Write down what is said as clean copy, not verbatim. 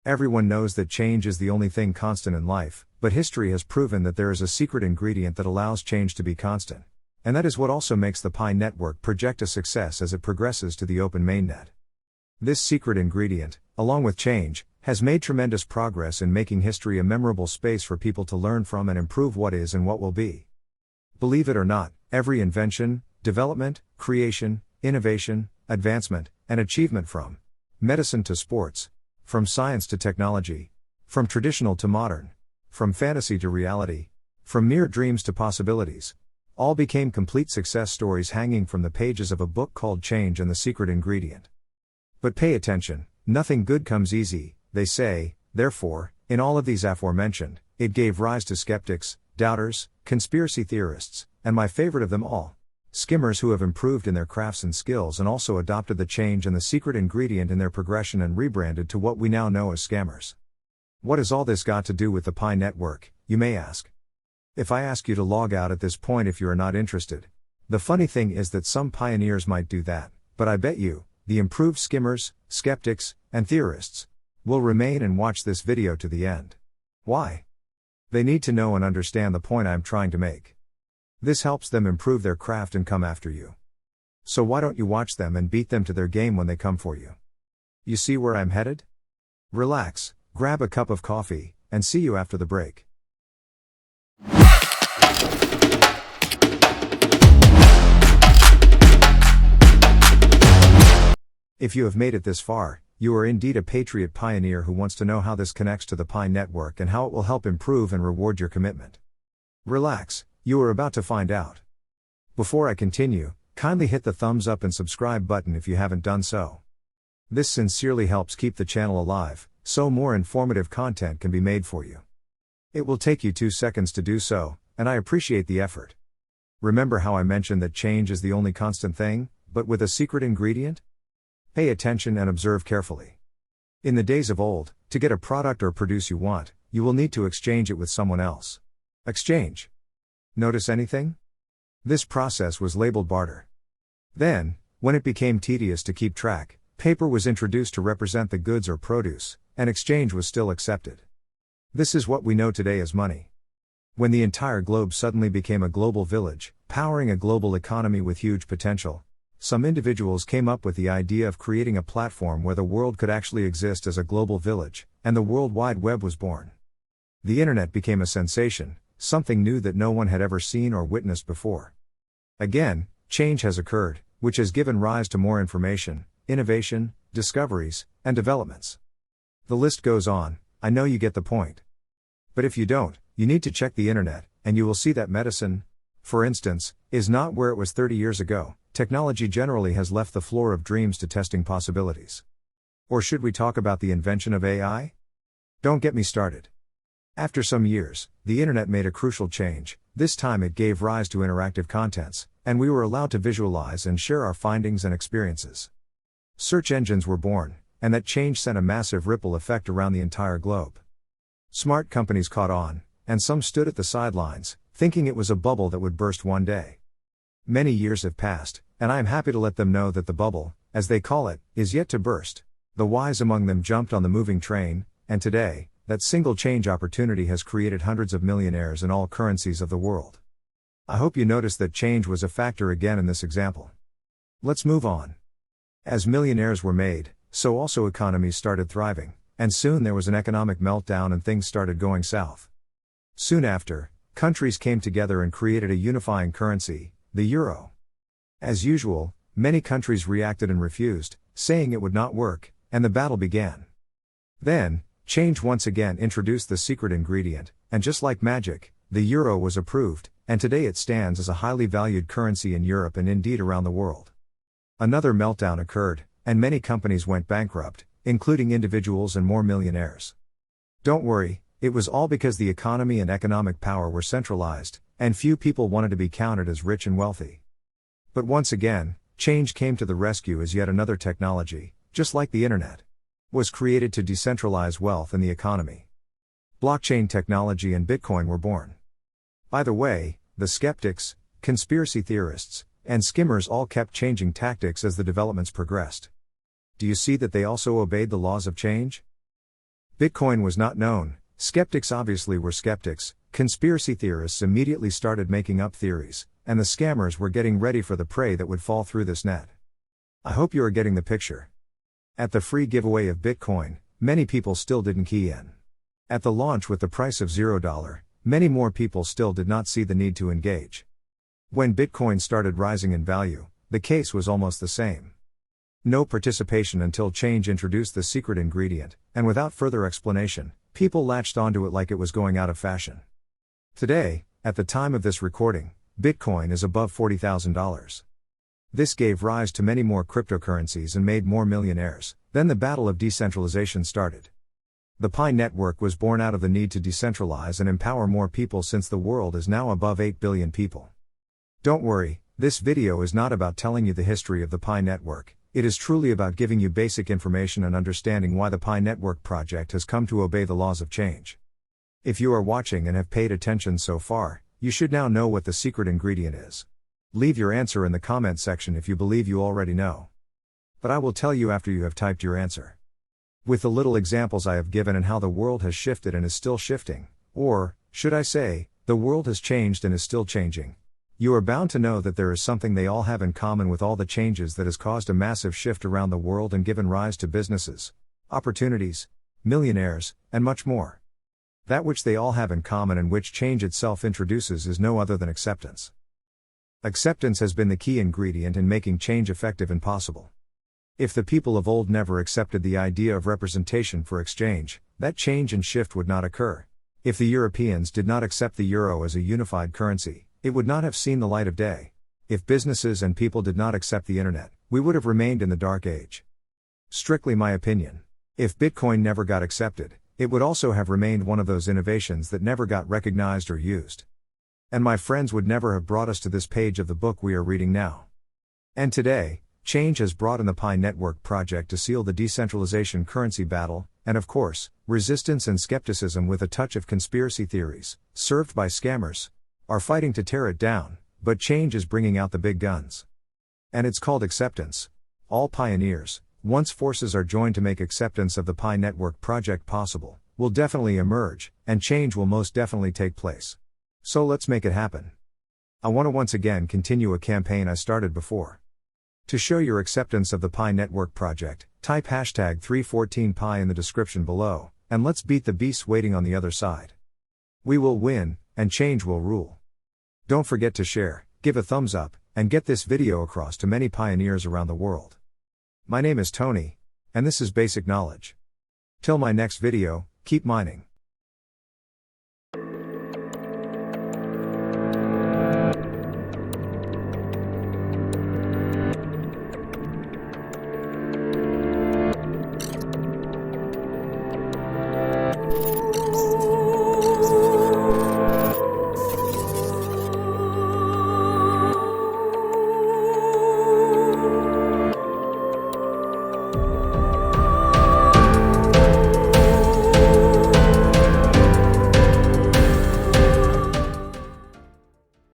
Everyone knows that change is the only thing constant in life, but history has proven that there is a secret ingredient that allows change to be constant. And that is what also makes the Pi network project a success as it progresses to the open mainnet. This secret ingredient, along with change, has made tremendous progress in making history a memorable space for people to learn from and improve what is and what will be. Believe it or not, every invention, development, creation, innovation, advancement, and achievement from medicine to sports, from science to technology, from traditional to modern, from fantasy to reality, from mere dreams to possibilities, all became complete success stories hanging from the pages of a book called Change and the Secret Ingredient. But pay attention, nothing good comes easy, they say, therefore, in all of these aforementioned, it gave rise to skeptics, doubters, conspiracy theorists, and my favorite of them all, skimmers who have improved in their crafts and skills and also adopted the change and the secret ingredient in their progression and rebranded to what we now know as scammers. What has all this got to do with the Pi network, you may ask? If I ask you to log out at this point if you are not interested. The funny thing is that some pioneers might do that, but I bet you, the improved skimmers, skeptics, and theorists, will remain and watch this video to the end. Why? They need to know and understand the point I'm trying to make. This helps them improve their craft and come after you. So why don't you watch them and beat them to their game when they come for you? You see where I'm headed? Relax, grab a cup of coffee, and see you after the break. If you have made it this far, you are indeed a patriot pioneer who wants to know how this connects to the Pi network and how it will help improve and reward your commitment. Relax, you are about to find out. Before I continue, kindly hit the thumbs up and subscribe button if you haven't done so. This sincerely helps keep the channel alive, so more informative content can be made for you. It will take you 2 seconds to do so, and I appreciate the effort. Remember how I mentioned that change is the only constant thing, but with a secret ingredient? Pay attention and observe carefully. In the days of old, to get a product or produce you want, you will need to exchange it with someone else. Exchange. Notice anything? This process was labeled barter. Then, when it became tedious to keep track, paper was introduced to represent the goods or produce, and exchange was still accepted. This is what we know today as money. When the entire globe suddenly became a global village, powering a global economy with huge potential, some individuals came up with the idea of creating a platform where the world could actually exist as a global village, and the World Wide Web was born. The internet became a sensation, something new that no one had ever seen or witnessed before. Again, change has occurred, which has given rise to more information, innovation, discoveries, and developments. The list goes on, I know you get the point. But if you don't, you need to check the internet, and you will see that medicine, for instance, is not where it was 30 years ago. Technology generally has left the floor of dreams to testing possibilities. Or should we talk about the invention of AI? Don't get me started. After some years, the internet made a crucial change. This time it gave rise to interactive contents, and we were allowed to visualize and share our findings and experiences. Search engines were born, and that change sent a massive ripple effect around the entire globe. Smart companies caught on, and some stood at the sidelines, thinking it was a bubble that would burst one day. Many years have passed, and I am happy to let them know that the bubble, as they call it, is yet to burst. The wise among them jumped on the moving train, and today, that single change opportunity has created hundreds of millionaires in all currencies of the world. I hope you noticed that change was a factor again in this example. Let's move on. As millionaires were made, so also economies started thriving, and soon there was an economic meltdown and things started going south. Soon after, countries came together and created a unifying currency, the euro. As usual, many countries reacted and refused, saying it would not work, and the battle began. Then, change once again introduced the secret ingredient, and just like magic, the euro was approved, and today it stands as a highly valued currency in Europe and indeed around the world. Another meltdown occurred, and many companies went bankrupt, including individuals and more millionaires. Don't worry, it was all because the economy and economic power were centralized, and few people wanted to be counted as rich and wealthy. But once again, change came to the rescue as yet another technology, just like the internet, was created to decentralize wealth and the economy. Blockchain technology and Bitcoin were born. By the way, the skeptics, conspiracy theorists, and skimmers all kept changing tactics as the developments progressed. Do you see that they also obeyed the laws of change? Bitcoin was not known, skeptics obviously were skeptics, conspiracy theorists immediately started making up theories, and the scammers were getting ready for the prey that would fall through this net. I hope you are getting the picture. At the free giveaway of Bitcoin, many people still didn't key in. At the launch with the price of $0, many more people still did not see the need to engage. When Bitcoin started rising in value, the case was almost the same. No participation until change introduced the secret ingredient, and without further explanation, people latched onto it like it was going out of fashion. Today, at the time of this recording, Bitcoin is above $40,000. This gave rise to many more cryptocurrencies and made more millionaires. Then the battle of decentralization started. The Pi network was born out of the need to decentralize and empower more people since the world is now above 8 billion people. Don't worry, this video is not about telling you the history of the Pi network, it is truly about giving you basic information and understanding why the Pi network project has come to obey the laws of change. If you are watching and have paid attention so far, you should now know what the secret ingredient is. Leave your answer in the comment section if you believe you already know. But I will tell you after you have typed your answer. With the little examples I have given and how the world has shifted and is still shifting, or, should I say, the world has changed and is still changing, you are bound to know that there is something they all have in common with all the changes that has caused a massive shift around the world and given rise to businesses, opportunities, millionaires, and much more. That which they all have in common and which change itself introduces is no other than acceptance. Acceptance has been the key ingredient in making change effective and possible. If the people of old never accepted the idea of representation for exchange, that change and shift would not occur. If the Europeans did not accept the euro as a unified currency, it would not have seen the light of day. If businesses and people did not accept the internet, we would have remained in the dark age. Strictly my opinion. If Bitcoin never got accepted, it would also have remained one of those innovations that never got recognized or used. And my friends would never have brought us to this page of the book we are reading now. And today, change has brought in the Pi network project to seal the decentralization currency battle, and of course, resistance and skepticism with a touch of conspiracy theories, served by scammers, are fighting to tear it down, but change is bringing out the big guns. And it's called acceptance. All pioneers, once forces are joined to make acceptance of the Pi network project possible, will definitely emerge, and change will most definitely take place. So let's make it happen. I want to once again continue a campaign I started before. To show your acceptance of the Pi network project, type #314Pi in the description below, and let's beat the beasts waiting on the other side. We will win, and change will rule. Don't forget to share, give a thumbs up, and get this video across to many pioneers around the world. My name is Tony, and this is Basic Knowledge. Till my next video, keep mining.